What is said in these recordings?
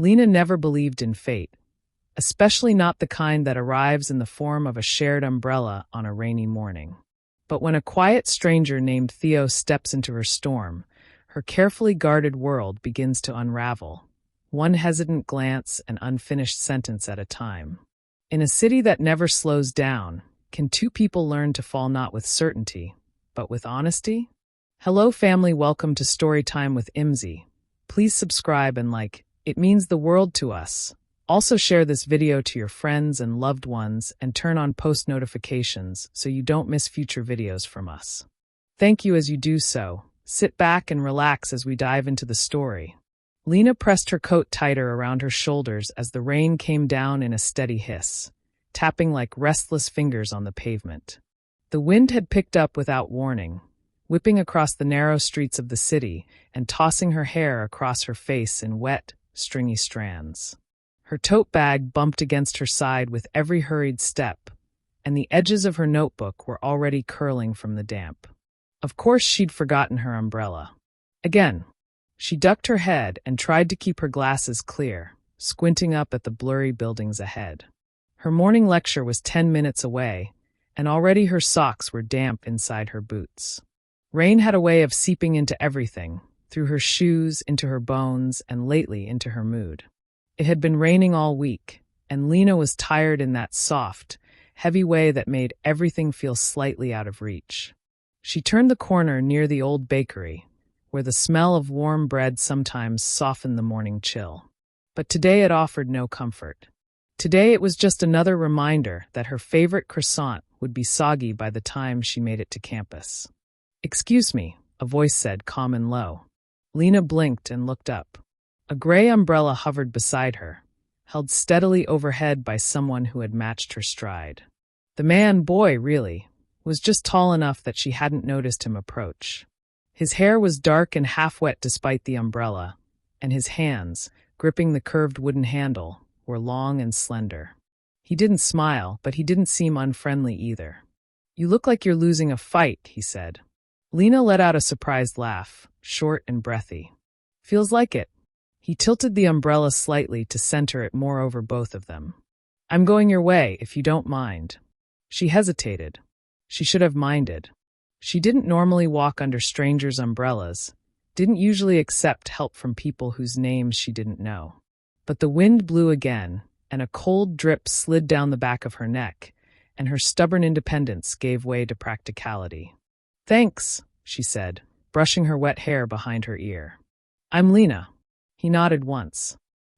Lena never believed in fate, especially not the kind that arrives in the form of a shared umbrella on a rainy morning. But when a quiet stranger named Theo steps into her storm, her carefully guarded world begins to unravel, one hesitant glance and unfinished sentence at a time. In a city that never slows down, can two people learn to fall not with certainty, but with honesty? Hello family, welcome to Storytime with Imzi. Please subscribe and like, it means the world to us. Also share this video to your friends and loved ones and turn on post notifications so you don't miss future videos from us. Thank you as you do so. Sit back and relax as we dive into the story. Lena pressed her coat tighter around her shoulders as the rain came down in a steady hiss, tapping like restless fingers on the pavement. The wind had picked up without warning, whipping across the narrow streets of the city and tossing her hair across her face in wet, stringy strands. Her tote bag bumped against her side with every hurried step, and the edges of her notebook were already curling from the damp. Of course she'd forgotten her umbrella. Again, she ducked her head and tried to keep her glasses clear, squinting up at the blurry buildings ahead. Her morning lecture was 10 minutes away, and already her socks were damp inside her boots. Rain had a way of seeping into everything, through her shoes, into her bones, and lately into her mood. It had been raining all week, and Lena was tired in that soft, heavy way that made everything feel slightly out of reach. She turned the corner near the old bakery, where the smell of warm bread sometimes softened the morning chill. But today it offered no comfort. Today it was just another reminder that her favorite croissant would be soggy by the time she made it to campus. "Excuse me," a voice said, calm and low. Lena blinked and looked up. A gray umbrella hovered beside her, held steadily overhead by someone who had matched her stride. The man, boy really, was just tall enough that she hadn't noticed him approach. His hair was dark and half-wet despite the umbrella, and his hands, gripping the curved wooden handle, were long and slender. He didn't smile, but he didn't seem unfriendly either. "You look like you're losing a fight," he said. Lena let out a surprised laugh, short and breathy. "Feels like it." He tilted the umbrella slightly to center it more over both of them. "I'm going your way, if you don't mind." She hesitated. She should have minded. She didn't normally walk under strangers' umbrellas, didn't usually accept help from people whose names she didn't know. But the wind blew again, and a cold drip slid down the back of her neck, and her stubborn independence gave way to practicality. "Thanks," she said, brushing her wet hair behind her ear. "I'm Lena." He nodded once.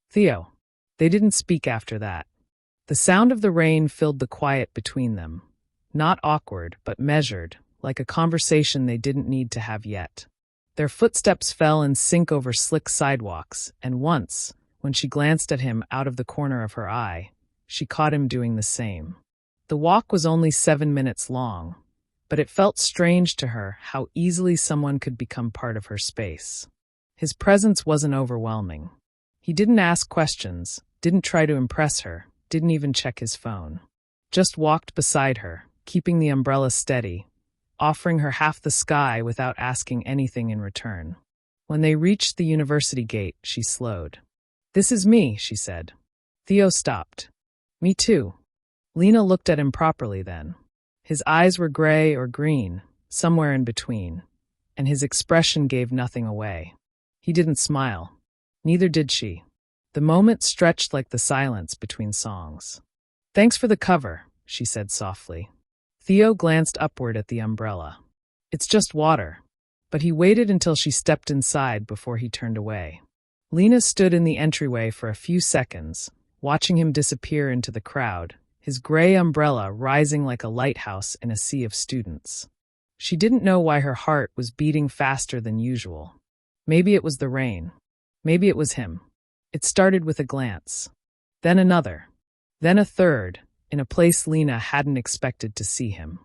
"Theo." They didn't speak after that. The sound of the rain filled the quiet between them. Not awkward, but measured, like a conversation they didn't need to have yet. Their footsteps fell in sync over slick sidewalks, and once, when she glanced at him out of the corner of her eye, she caught him doing the same. The walk was only 7 minutes long, but it felt strange to her how easily someone could become part of her space. His presence wasn't overwhelming. He didn't ask questions, didn't try to impress her, didn't even check his phone. Just walked beside her, keeping the umbrella steady, offering her half the sky without asking anything in return. When they reached the university gate, she slowed. "This is me," she said. Theo stopped. "Me too." Lena looked at him properly then. His eyes were gray or green, somewhere in between, and his expression gave nothing away. He didn't smile. Neither did she. The moment stretched like the silence between songs. "Thanks for the cover," she said softly. Theo glanced upward at the umbrella. "It's just water." But he waited until she stepped inside before he turned away. Lena stood in the entryway for a few seconds, watching him disappear into the crowd, his gray umbrella rising like a lighthouse in a sea of students. She didn't know why her heart was beating faster than usual. Maybe it was the rain. Maybe it was him. It started with a glance. Then another. Then a third, in a place Lena hadn't expected to see him.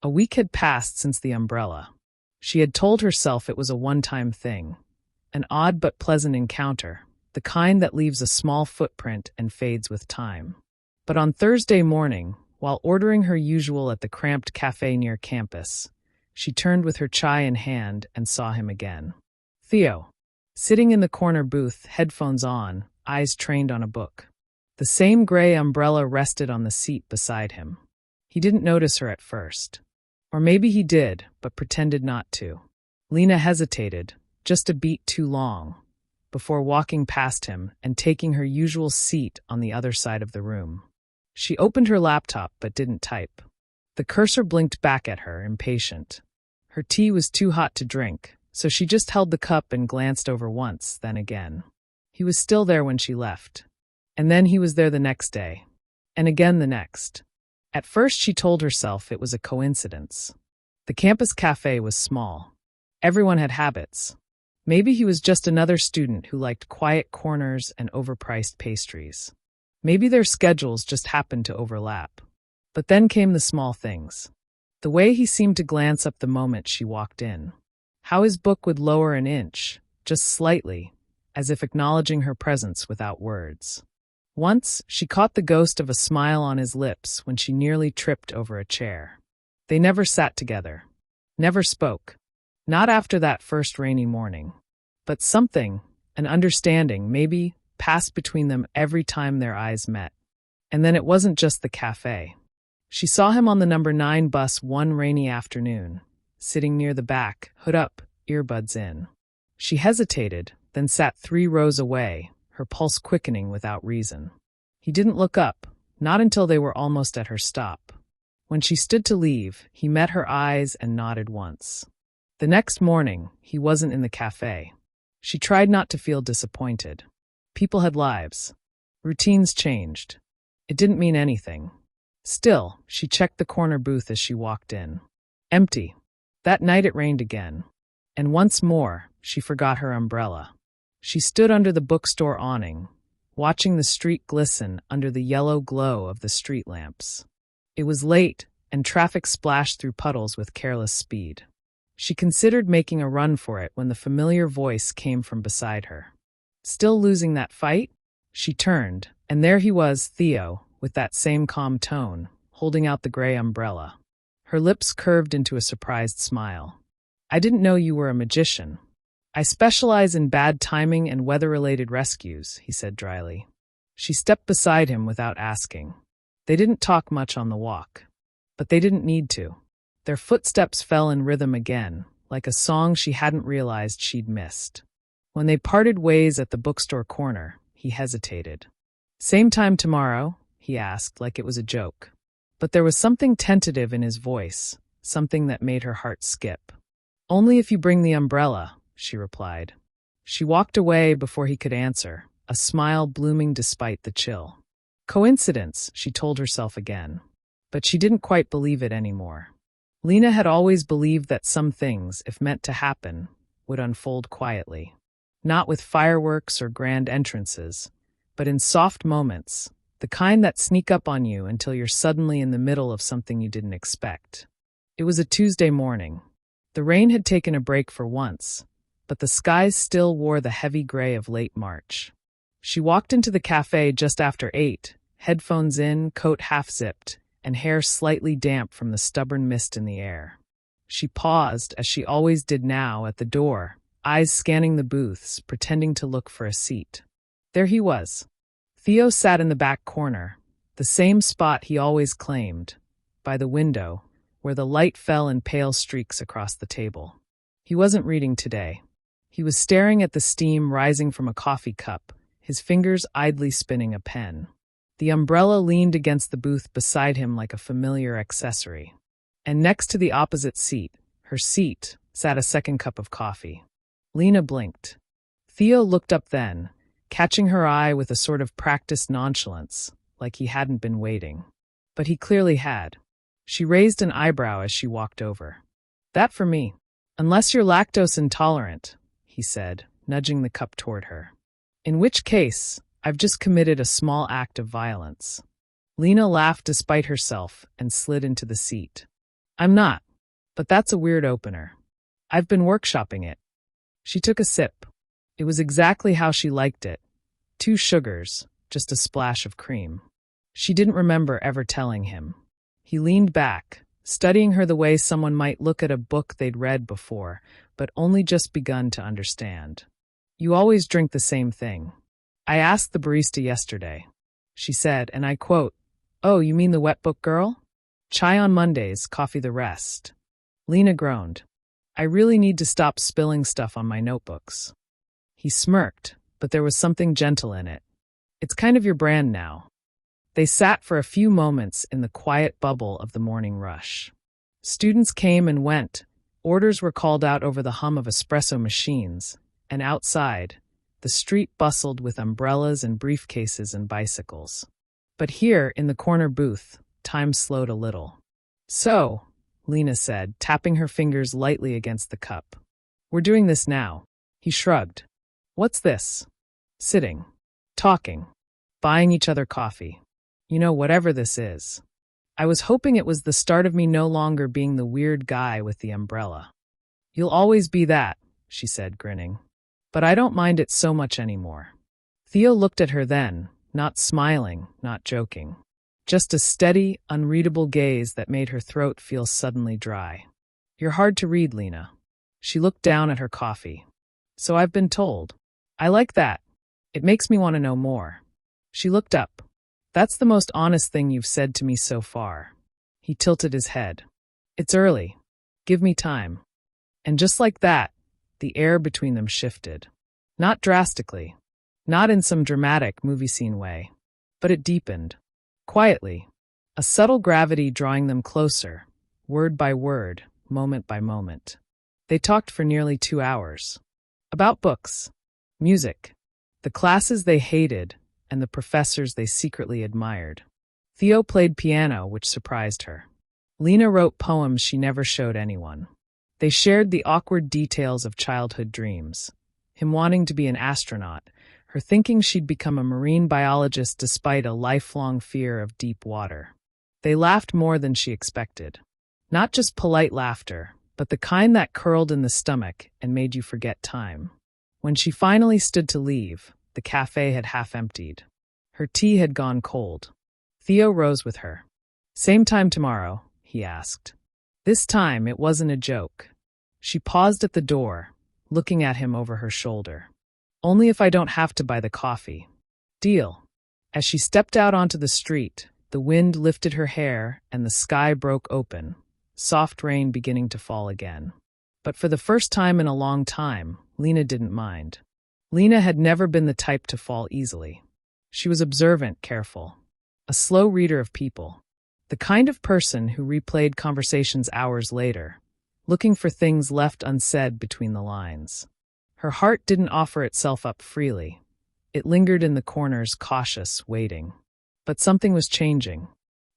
A week had passed since the umbrella. She had told herself it was a one-time thing. An odd but pleasant encounter, the kind that leaves a small footprint and fades with time. But on Thursday morning, while ordering her usual at the cramped cafe near campus, she turned with her chai in hand and saw him again. Theo, sitting in the corner booth, headphones on, eyes trained on a book. The same gray umbrella rested on the seat beside him. He didn't notice her at first. Or maybe he did, but pretended not to. Lena hesitated, just a beat too long, before walking past him and taking her usual seat on the other side of the room. She opened her laptop but didn't type. The cursor blinked back at her, impatient. Her tea was too hot to drink, so she just held the cup and glanced over once, then again. He was still there when she left. And then he was there the next day. And again the next. At first she told herself it was a coincidence. The campus cafe was small. Everyone had habits. Maybe he was just another student who liked quiet corners and overpriced pastries. Maybe their schedules just happened to overlap. But then came the small things. The way he seemed to glance up the moment she walked in. How his book would lower an inch, just slightly, as if acknowledging her presence without words. Once, she caught the ghost of a smile on his lips when she nearly tripped over a chair. They never sat together. Never spoke. Not after that first rainy morning. But something, an understanding, maybe, passed between them every time their eyes met. And then it wasn't just the cafe. She saw him on the number 9 bus one rainy afternoon, sitting near the back, hood up, earbuds in. She hesitated, then sat 3 rows away, her pulse quickening without reason. He didn't look up, not until they were almost at her stop. When she stood to leave, he met her eyes and nodded once. The next morning, he wasn't in the cafe. She tried not to feel disappointed. People had lives. Routines changed. It didn't mean anything. Still, she checked the corner booth as she walked in. Empty. That night it rained again. And once more, she forgot her umbrella. She stood under the bookstore awning, watching the street glisten under the yellow glow of the street lamps. It was late, and traffic splashed through puddles with careless speed. She considered making a run for it when the familiar voice came from beside her. Still losing that fight? She turned, and there he was, Theo, with that same calm tone, holding out the gray umbrella. Her lips curved into a surprised smile. I didn't know you were a magician. I specialize in bad timing and weather-related rescues, he said dryly. She stepped beside him without asking. They didn't talk much on the walk. But they didn't need to. Their footsteps fell in rhythm again, like a song she hadn't realized she'd missed. When they parted ways at the bookstore corner, he hesitated. Same time tomorrow? He asked, like it was a joke. But there was something tentative in his voice, something that made her heart skip. Only if you bring the umbrella, she replied. She walked away before he could answer, a smile blooming despite the chill. Coincidence, she told herself again. But she didn't quite believe it anymore. Lena had always believed that some things, if meant to happen, would unfold quietly. Not with fireworks or grand entrances, but in soft moments, the kind that sneak up on you until you're suddenly in the middle of something you didn't expect. It was a Tuesday morning. The rain had taken a break for once, but the skies still wore the heavy gray of late March. She walked into the cafe just after 8, headphones in, coat half-zipped, and hair slightly damp from the stubborn mist in the air. She paused, as she always did now, at the door, eyes scanning the booths, pretending to look for a seat. There he was. Theo sat in the back corner, the same spot he always claimed, by the window, where the light fell in pale streaks across the table. He wasn't reading today. He was staring at the steam rising from a coffee cup, his fingers idly spinning a pen. The umbrella leaned against the booth beside him like a familiar accessory. And next to the opposite seat, her seat, sat a second cup of coffee. Lena blinked. Theo looked up then, catching her eye with a sort of practiced nonchalance, like he hadn't been waiting. But he clearly had. She raised an eyebrow as she walked over. That for me. Unless you're lactose intolerant, he said, nudging the cup toward her. In which case, I've just committed a small act of violence. Lena laughed despite herself and slid into the seat. I'm not. But that's a weird opener. I've been workshopping it. She took a sip. It was exactly how she liked it. 2 sugars, just a splash of cream. She didn't remember ever telling him. He leaned back, studying her the way someone might look at a book they'd read before, but only just begun to understand. You always drink the same thing. I asked the barista yesterday. She said, and I quote, "Oh, you mean the wet book girl? Chai on Mondays, coffee the rest." Lena groaned. "I really need to stop spilling stuff on my notebooks." He smirked, but there was something gentle in it. "It's kind of your brand now." They sat for a few moments in the quiet bubble of the morning rush. Students came and went. Orders were called out over the hum of espresso machines, and outside, the street bustled with umbrellas and briefcases and bicycles. But here, in the corner booth, time slowed a little. "So," Lena said, tapping her fingers lightly against the cup. "We're doing this now." He shrugged. "What's this?" "Sitting. Talking. Buying each other coffee. You know, whatever this is. I was hoping it was the start of me no longer being the weird guy with the umbrella." "You'll always be that," she said, grinning. "But I don't mind it so much anymore." Theo looked at her then, not smiling, not joking. Just a steady, unreadable gaze that made her throat feel suddenly dry. "You're hard to read, Lena." She looked down at her coffee. "So I've been told." "I like that. It makes me want to know more." She looked up. "That's the most honest thing you've said to me so far." He tilted his head. "It's early. Give me time." And just like that, the air between them shifted. Not drastically. Not in some dramatic movie scene way. But it deepened. Quietly. A subtle gravity drawing them closer, word by word, moment by moment. They talked for nearly 2 hours. About books. Music. The classes they hated, and the professors they secretly admired. Theo played piano, which surprised her. Lena wrote poems she never showed anyone. They shared the awkward details of childhood dreams. Him wanting to be an astronaut, her thinking she'd become a marine biologist despite a lifelong fear of deep water. They laughed more than she expected. Not just polite laughter, but the kind that curled in the stomach and made you forget time. When she finally stood to leave, the cafe had half emptied. Her tea had gone cold. Theo rose with her. "Same time tomorrow?" he asked. This time it wasn't a joke. She paused at the door, looking at him over her shoulder. "Only if I don't have to buy the coffee." "Deal." As she stepped out onto the street, the wind lifted her hair and the sky broke open, soft rain beginning to fall again. But for the first time in a long time, Lena didn't mind. Lena had never been the type to fall easily. She was observant, careful. A slow reader of people. The kind of person who replayed conversations hours later, looking for things left unsaid between the lines. Her heart didn't offer itself up freely. It lingered in the corners, cautious, waiting. But something was changing.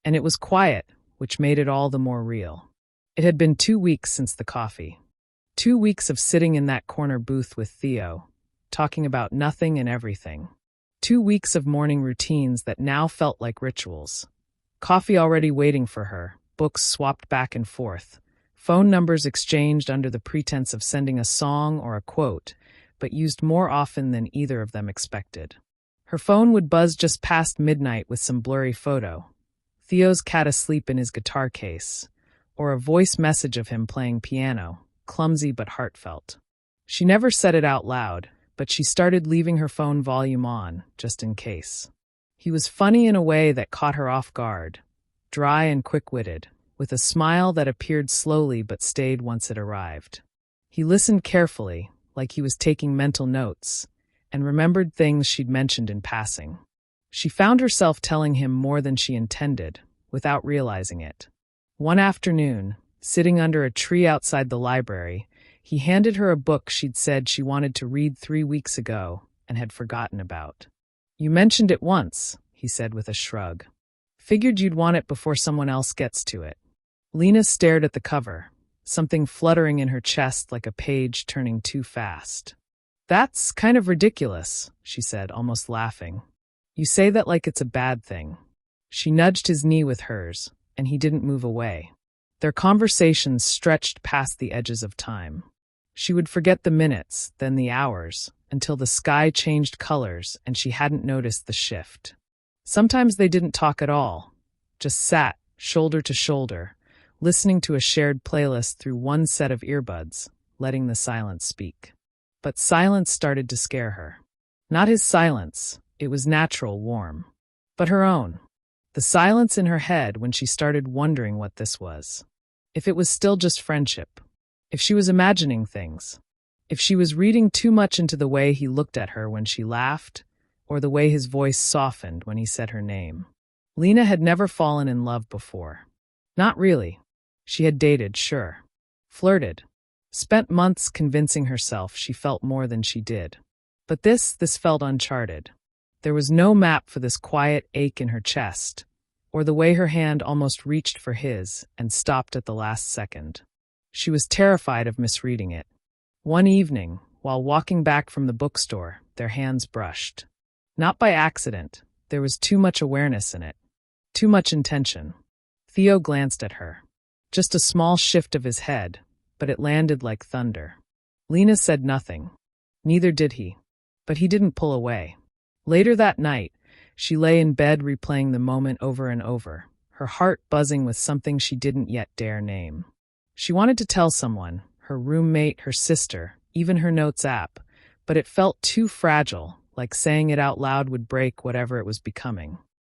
And it was quiet, which made it all the more real. It had been 2 weeks since the coffee. 2 weeks of sitting in that corner booth with Theo, talking about nothing and everything. 2 weeks of morning routines that now felt like rituals. Coffee already waiting for her, books swapped back and forth, phone numbers exchanged under the pretense of sending a song or a quote, but used more often than either of them expected. Her phone would buzz just past midnight with some blurry photo, Theo's cat asleep in his guitar case, or a voice message of him playing piano, clumsy but heartfelt. She never said it out loud, but she started leaving her phone volume on, just in case. He was funny in a way that caught her off guard, dry and quick-witted, with a smile that appeared slowly but stayed once it arrived. He listened carefully, like he was taking mental notes, and remembered things she'd mentioned in passing. She found herself telling him more than she intended, without realizing it. One afternoon, sitting under a tree outside the library, he handed her a book she'd said she wanted to read 3 weeks ago and had forgotten about. "You mentioned it once," he said with a shrug. "Figured you'd want it before someone else gets to it." Lena stared at the cover, something fluttering in her chest like a page turning too fast. "That's kind of ridiculous," she said, almost laughing. "You say that like it's a bad thing." She nudged his knee with hers, and he didn't move away. Their conversations stretched past the edges of time. She would forget the minutes, then the hours, until the sky changed colors and she hadn't noticed the shift. Sometimes they didn't talk at all, just sat, shoulder to shoulder, listening to a shared playlist through one set of earbuds, letting the silence speak. But silence started to scare her. Not his silence, it was natural, warm. But her own. The silence in her head when she started wondering what this was. If it was still just friendship. If she was imagining things. If she was reading too much into the way he looked at her when she laughed, or the way his voice softened when he said her name. Lena had never fallen in love before. Not really. She had dated, sure. Flirted. Spent months convincing herself she felt more than she did. But this felt uncharted. There was no map for this quiet ache in her chest, or the way her hand almost reached for his and stopped at the last second. She was terrified of misreading it. One evening, while walking back from the bookstore, their hands brushed. Not by accident, there was too much awareness in it. Too much intention. Theo glanced at her. Just a small shift of his head, but it landed like thunder. Lena said nothing. Neither did he. But he didn't pull away. Later that night, she lay in bed replaying the moment over and over, her heart buzzing with something she didn't yet dare name. She wanted to tell someone, her roommate, her sister, even her notes app, but it felt too fragile, like saying it out loud would break whatever it was becoming.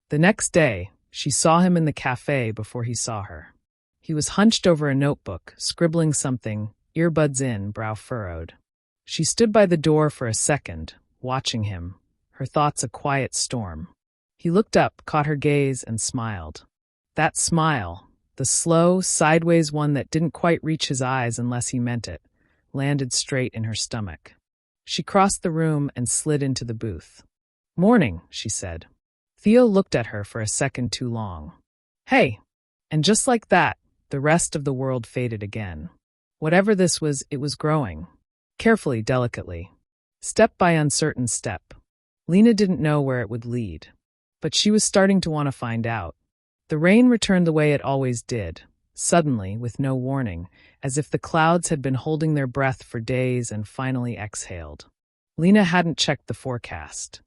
The next day, she saw him in the cafe before he saw her. He was hunched over a notebook, scribbling something, earbuds in, brow furrowed. She stood by the door for a second, watching him, her thoughts a quiet storm. He looked up, caught her gaze, and smiled. That smile, the slow, sideways one that didn't quite reach his eyes unless he meant it, landed straight in her stomach. She crossed the room and slid into the booth. "Morning," she said. Theo looked at her for a second too long. "Hey." And just like that, the rest of the world faded again. Whatever this was, it was growing. Carefully, delicately. Step by uncertain step. Lena didn't know where it would lead. But she was starting to want to find out. The rain returned the way it always did, suddenly, with no warning, as if the clouds had been holding their breath for days and finally exhaled. Lena hadn't checked the forecast.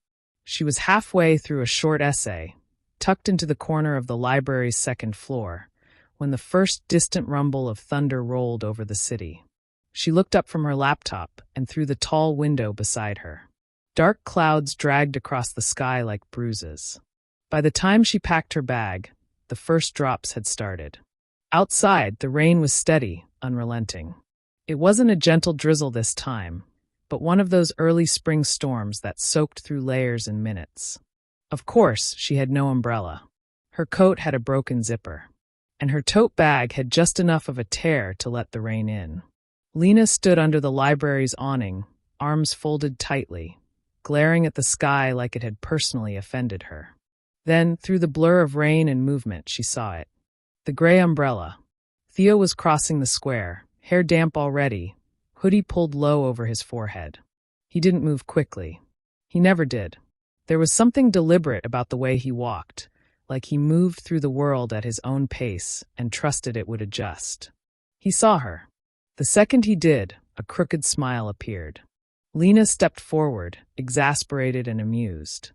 She was halfway through a short essay, tucked into the corner of the library's second floor, when the first distant rumble of thunder rolled over the city. She looked up from her laptop and through the tall window beside her. Dark clouds dragged across the sky like bruises. By the time she packed her bag, the first drops had started. Outside, the rain was steady, unrelenting. It wasn't a gentle drizzle this time, but one of those early spring storms that soaked through layers in minutes. Of course, she had no umbrella. Her coat had a broken zipper, and her tote bag had just enough of a tear to let the rain in. Lena stood under the library's awning, arms folded tightly, glaring at the sky like it had personally offended her. Then, through the blur of rain and movement, she saw it. The gray umbrella. Theo was crossing the square, hair damp already, hoodie pulled low over his forehead. He didn't move quickly. He never did. There was something deliberate about the way he walked, like he moved through the world at his own pace and trusted it would adjust. He saw her. The second he did, a crooked smile appeared. Lena stepped forward, exasperated and amused.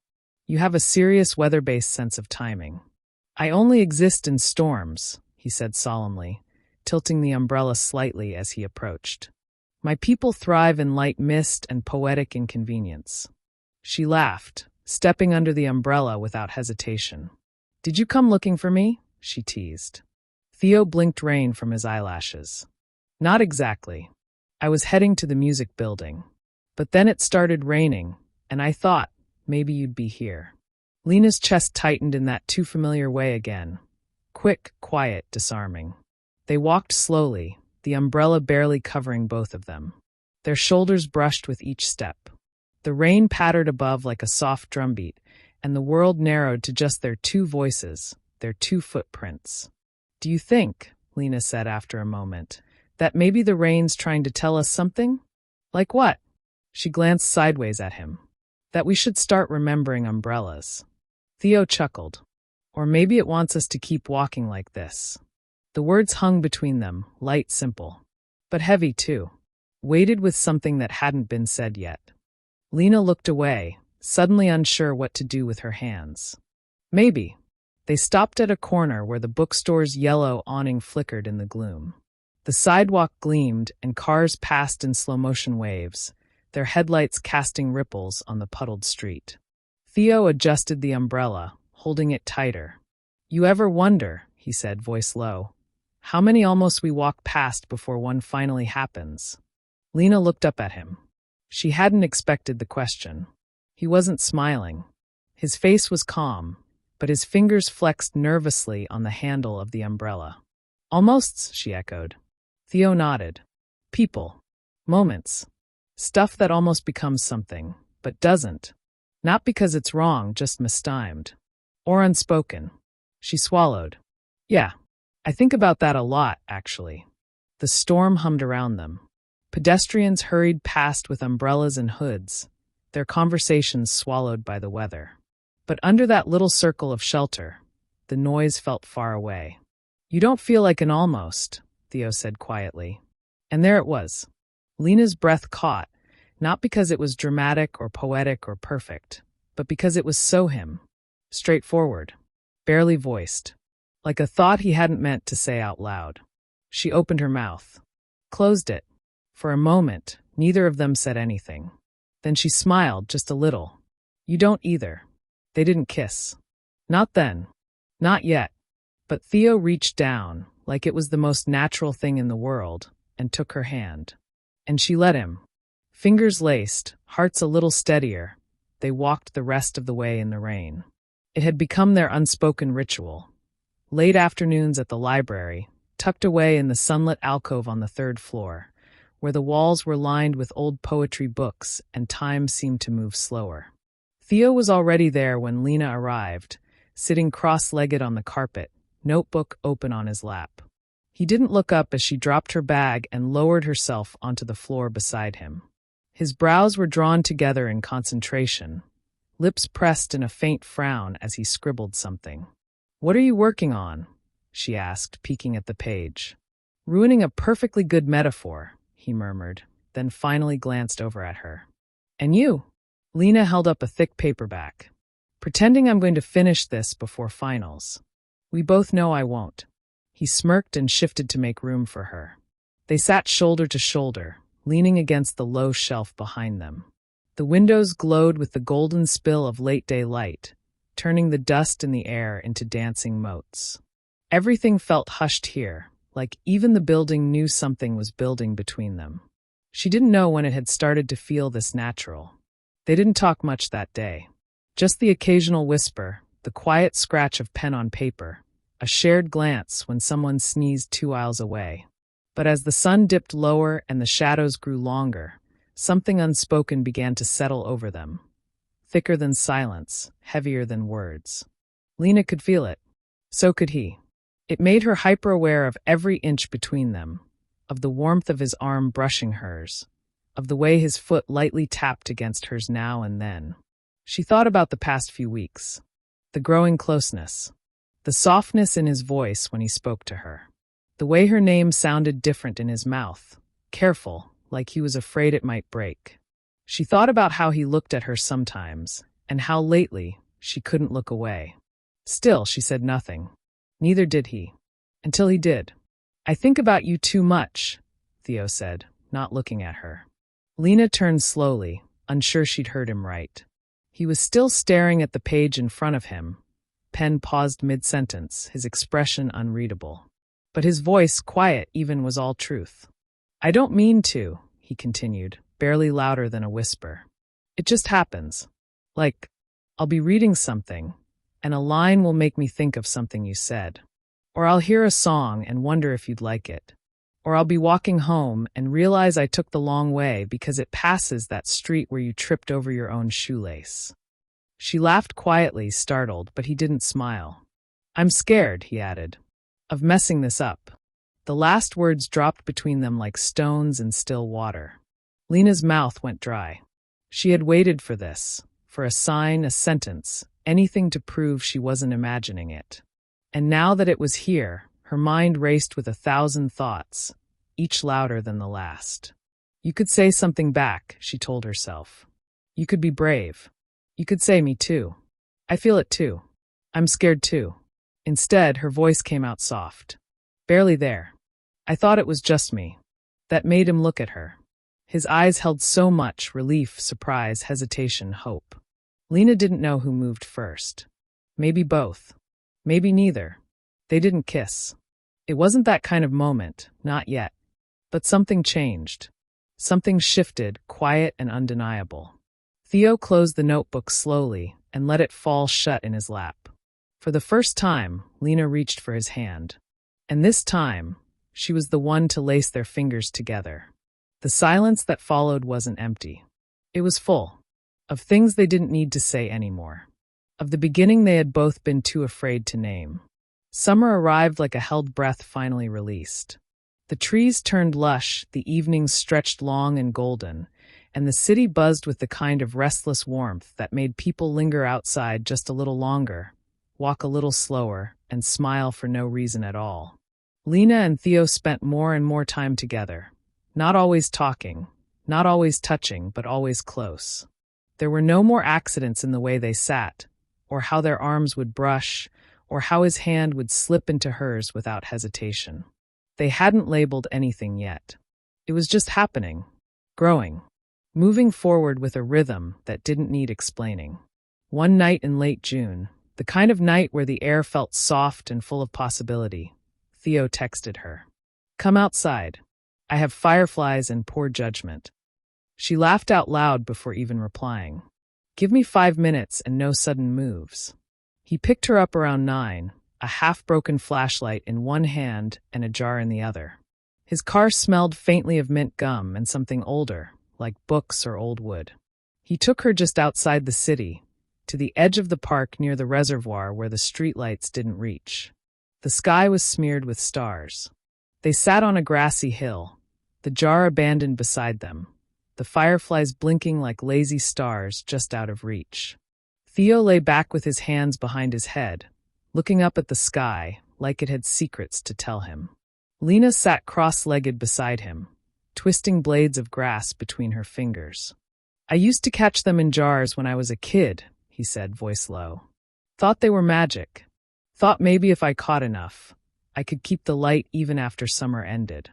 "You have a serious weather-based sense of timing." "I only exist in storms," he said solemnly, tilting the umbrella slightly as he approached. "My people thrive in light mist and poetic inconvenience." She laughed, stepping under the umbrella without hesitation. "Did you come looking for me?" she teased. Theo blinked rain from his eyelashes. "Not exactly. I was heading to the music building. But then it started raining, and I thought, maybe you'd be here." Lena's chest tightened in that too familiar way again. Quick, quiet, disarming. They walked slowly, the umbrella barely covering both of them. Their shoulders brushed with each step. The rain pattered above like a soft drumbeat, and the world narrowed to just their two voices, their two footprints. "Do you think," Lena said after a moment, "that maybe the rain's trying to tell us something?" "Like what?" She glanced sideways at him. "That we should start remembering umbrellas." Theo chuckled. "Or maybe it wants us to keep walking like this." The words hung between them, light, simple. But heavy, too. Weighted with something that hadn't been said yet. Lena looked away, suddenly unsure what to do with her hands. Maybe. They stopped at a corner where the bookstore's yellow awning flickered in the gloom. The sidewalk gleamed, and cars passed in slow-motion waves, their headlights casting ripples on the puddled street. Theo adjusted the umbrella, holding it tighter. "You ever wonder," he said, voice low, "how many almost we walk past before one finally happens?" Lena looked up at him. She hadn't expected the question. He wasn't smiling. His face was calm, but his fingers flexed nervously on the handle of the umbrella. "Almosts," she echoed. Theo nodded. "People. Moments. Stuff that almost becomes something, but doesn't. Not because it's wrong, just mistimed. Or unspoken." She swallowed. "Yeah, I think about that a lot, actually." The storm hummed around them. Pedestrians hurried past with umbrellas and hoods, their conversations swallowed by the weather. But under that little circle of shelter, the noise felt far away. "You don't feel like an almost," Theo said quietly. And there it was. Lena's breath caught, not because it was dramatic or poetic or perfect, but because it was so him. Straightforward. Barely voiced. Like a thought he hadn't meant to say out loud. She opened her mouth. Closed it. For a moment, neither of them said anything. Then she smiled just a little. "You don't either." They didn't kiss. Not then. Not yet. But Theo reached down, like it was the most natural thing in the world, and took her hand. And she let him. Fingers laced, hearts a little steadier, they walked the rest of the way in the rain. It had become their unspoken ritual. Late afternoons at the library, tucked away in the sunlit alcove on the third floor, where the walls were lined with old poetry books and time seemed to move slower. Theo was already there when Lena arrived, sitting cross-legged on the carpet, notebook open on his lap. He didn't look up as she dropped her bag and lowered herself onto the floor beside him. His brows were drawn together in concentration, lips pressed in a faint frown as he scribbled something. "What are you working on?" she asked, peeking at the page. "Ruining a perfectly good metaphor," he murmured, then finally glanced over at her. "And you?" Lena held up a thick paperback. "Pretending I'm going to finish this before finals. We both know I won't." He smirked and shifted to make room for her. They sat shoulder to shoulder, leaning against the low shelf behind them. The windows glowed with the golden spill of late-day light, turning the dust in the air into dancing motes. Everything felt hushed here, like even the building knew something was building between them. She didn't know when it had started to feel this natural. They didn't talk much that day. Just the occasional whisper, the quiet scratch of pen on paper, a shared glance when someone sneezed 2 aisles away. But as the sun dipped lower and the shadows grew longer, something unspoken began to settle over them. Thicker than silence, heavier than words. Lena could feel it. So could he. It made her hyper-aware of every inch between them, of the warmth of his arm brushing hers, of the way his foot lightly tapped against hers now and then. She thought about the past few weeks. The growing closeness. The softness in his voice when he spoke to her. The way her name sounded different in his mouth, careful, like he was afraid it might break. She thought about how he looked at her sometimes, and how lately she couldn't look away. Still, she said nothing. Neither did he. Until he did. "I think about you too much," Theo said, not looking at her. Lena turned slowly, unsure she'd heard him right. He was still staring at the page in front of him. Pen paused mid-sentence, his expression unreadable. But his voice, quiet even, was all truth. "I don't mean to," he continued, barely louder than a whisper. "It just happens. Like, I'll be reading something, and a line will make me think of something you said. Or I'll hear a song and wonder if you'd like it. Or I'll be walking home and realize I took the long way because it passes that street where you tripped over your own shoelace." She laughed quietly, startled, but he didn't smile. "I'm scared," he added, "of messing this up." The last words dropped between them like stones in still water. Lena's mouth went dry. She had waited for this, for a sign, a sentence, anything to prove she wasn't imagining it. And now that it was here, her mind raced with 1,000 thoughts, each louder than the last. "You could say something back," she told herself. "You could be brave. You could say me too. I feel it too. I'm scared too." Instead, her voice came out soft. Barely there. "I thought it was just me." That made him look at her. His eyes held so much relief, surprise, hesitation, hope. Lena didn't know who moved first. Maybe both. Maybe neither. They didn't kiss. It wasn't that kind of moment, not yet. But something changed. Something shifted, quiet and undeniable. Theo closed the notebook slowly and let it fall shut in his lap. For the first time, Lena reached for his hand. And this time, she was the one to lace their fingers together. The silence that followed wasn't empty. It was full. Of things they didn't need to say anymore. Of the beginning they had both been too afraid to name. Summer arrived like a held breath finally released. The trees turned lush, the evenings stretched long and golden, and the city buzzed with the kind of restless warmth that made people linger outside just a little longer, walk a little slower, and smile for no reason at all. Lena and Theo spent more and more time together, not always talking, not always touching, but always close. There were no more accidents in the way they sat, or how their arms would brush, or how his hand would slip into hers without hesitation. They hadn't labeled anything yet. It was just happening, growing, moving forward with a rhythm that didn't need explaining. One night in late June, the kind of night where the air felt soft and full of possibility, Theo texted her. "Come outside. I have fireflies and poor judgment." She laughed out loud before even replying. "Give me 5 minutes and no sudden moves." He picked her up around 9, a half-broken flashlight in one hand and a jar in the other. His car smelled faintly of mint gum and something older, like books or old wood. He took her just outside the city, to the edge of the park near the reservoir where the streetlights didn't reach. The sky was smeared with stars. They sat on a grassy hill, the jar abandoned beside them, the fireflies blinking like lazy stars just out of reach. Theo lay back with his hands behind his head, looking up at the sky like it had secrets to tell him. Lena sat cross-legged beside him, twisting blades of grass between her fingers. "I used to catch them in jars when I was a kid," he said, voice low. "Thought they were magic. Thought maybe if I caught enough, I could keep the light even after summer ended."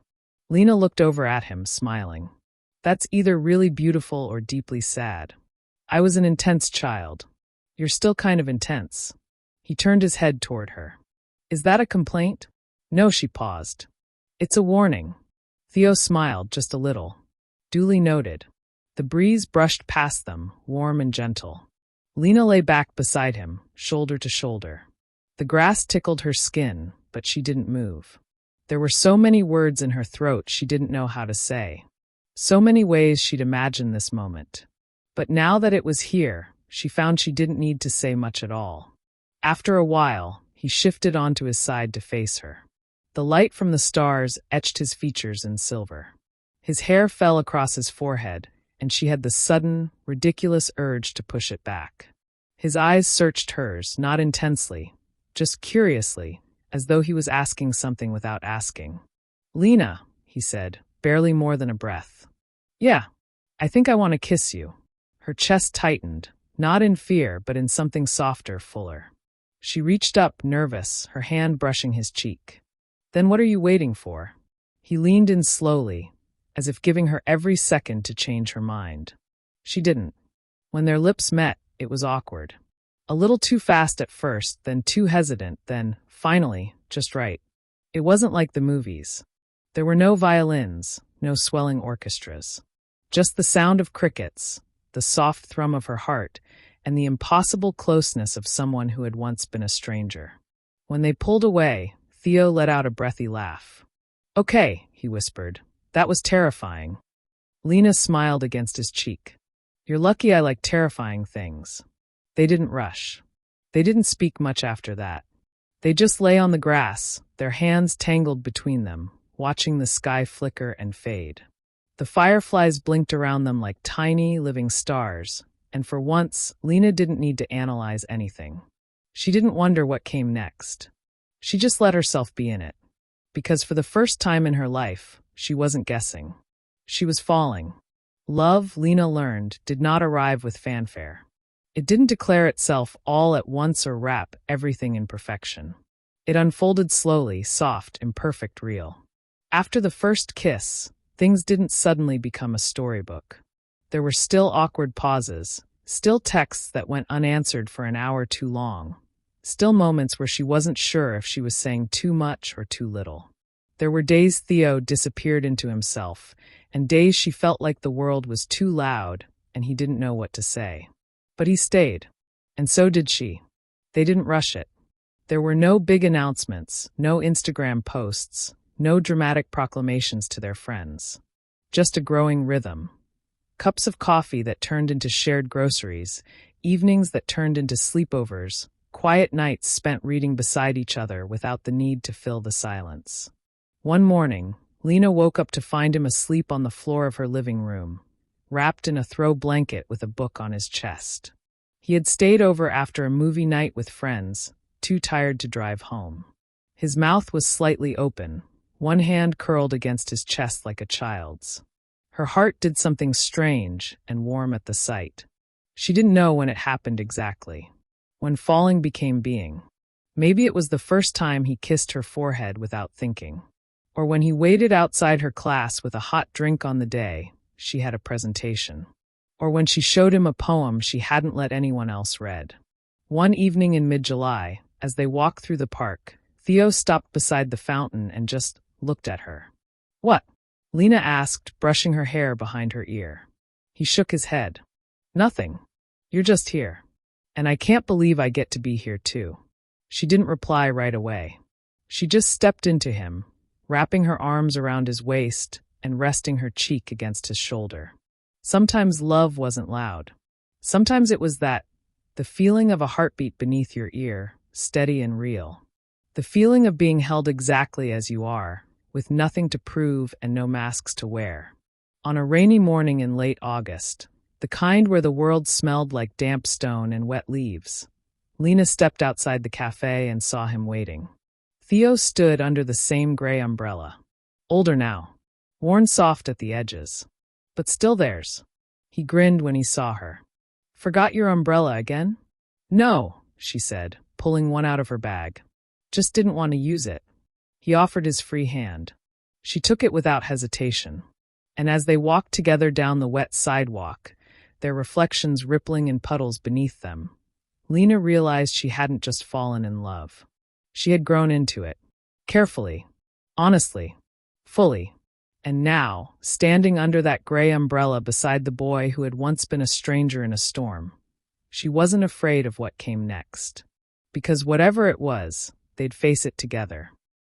Lena looked over at him, smiling. "That's either really beautiful or deeply sad. I was an intense child. You're still kind of intense." He turned his head toward her. "Is that a complaint?" "No," she paused. "It's a warning." Theo smiled just a little. "Duly noted." The breeze brushed past them, warm and gentle. Lena lay back beside him, shoulder to shoulder. The grass tickled her skin, but she didn't move. There were so many words in her throat she didn't know how to say. So many ways she'd imagined this moment. But now that it was here, she found she didn't need to say much at all. After a while, he shifted onto his side to face her. The light from the stars etched his features in silver. His hair fell across his forehead, and she had the sudden, ridiculous urge to push it back. His eyes searched hers, not intensely, just curiously, as though he was asking something without asking. "Lena," he said, barely more than a breath. "Yeah, I think I want to kiss you." Her chest tightened, not in fear, but in something softer, fuller. She reached up, nervous, her hand brushing his cheek. "Then what are you waiting for?" He leaned in slowly, as if giving her every second to change her mind. She didn't. When their lips met, it was awkward. A little too fast at first, then too hesitant, then, finally, just right. It wasn't like the movies. There were no violins, no swelling orchestras. Just the sound of crickets, the soft thrum of her heart, and the impossible closeness of someone who had once been a stranger. When they pulled away, Theo let out a breathy laugh. "Okay," he whispered. "That was terrifying." Lena smiled against his cheek. "You're lucky I like terrifying things." They didn't rush. They didn't speak much after that. They just lay on the grass, their hands tangled between them, watching the sky flicker and fade. The fireflies blinked around them like tiny, living stars, and for once, Lena didn't need to analyze anything. She didn't wonder what came next. She just let herself be in it. Because for the first time in her life, she wasn't guessing. She was falling. Love, Lena learned, did not arrive with fanfare. It didn't declare itself all at once or wrap everything in perfection. It unfolded slowly, soft, imperfect, real. After the first kiss, Things didn't suddenly become a storybook. There were still awkward pauses, still texts that went unanswered for an hour too long, still moments where she wasn't sure if she was saying too much or too little. There were days Theo disappeared into himself, and days she felt like the world was too loud and he didn't know what to say. But he stayed, and so did she. They didn't rush it. There were no big announcements, no Instagram posts, no dramatic proclamations to their friends. Just a growing rhythm. Cups of coffee that turned into shared groceries, evenings that turned into sleepovers, quiet nights spent reading beside each other without the need to fill the silence. One morning, Lena woke up to find him asleep on the floor of her living room, wrapped in a throw blanket with a book on his chest. He had stayed over after a movie night with friends, too tired to drive home. His mouth was slightly open, one hand curled against his chest like a child's. Her heart did something strange and warm at the sight. She didn't know when it happened exactly. When falling became being. Maybe it was the first time he kissed her forehead without thinking. Or when he waited outside her class with a hot drink on the day she had a presentation. Or when she showed him a poem she hadn't let anyone else read. One evening in mid-July, as they walked through the park, Theo stopped beside the fountain and just looked at her. "What?" Lena asked, brushing her hair behind her ear. He shook his head. "Nothing. You're just here. And I can't believe I get to be here too." She didn't reply right away. She just stepped into him, wrapping her arms around his waist and resting her cheek against his shoulder. Sometimes love wasn't loud. Sometimes it was the feeling of a heartbeat beneath your ear, steady and real. The feeling of being held exactly as you are, with nothing to prove and no masks to wear. On a rainy morning in late August, the kind where the world smelled like damp stone and wet leaves, Lena stepped outside the cafe and saw him waiting. Theo stood under the same gray umbrella. Older now, worn soft at the edges, but still theirs. He grinned when he saw her. "Forgot your umbrella again?" "No," she said, pulling one out of her bag. "Just didn't want to use it." He offered his free hand. She took it without hesitation. And as they walked together down the wet sidewalk, their reflections rippling in puddles beneath them, Lena realized she hadn't just fallen in love. She had grown into it. Carefully. Honestly. Fully. And now, standing under that gray umbrella beside the boy who had once been a stranger in a storm, she wasn't afraid of what came next. Because whatever it was, they'd face it together.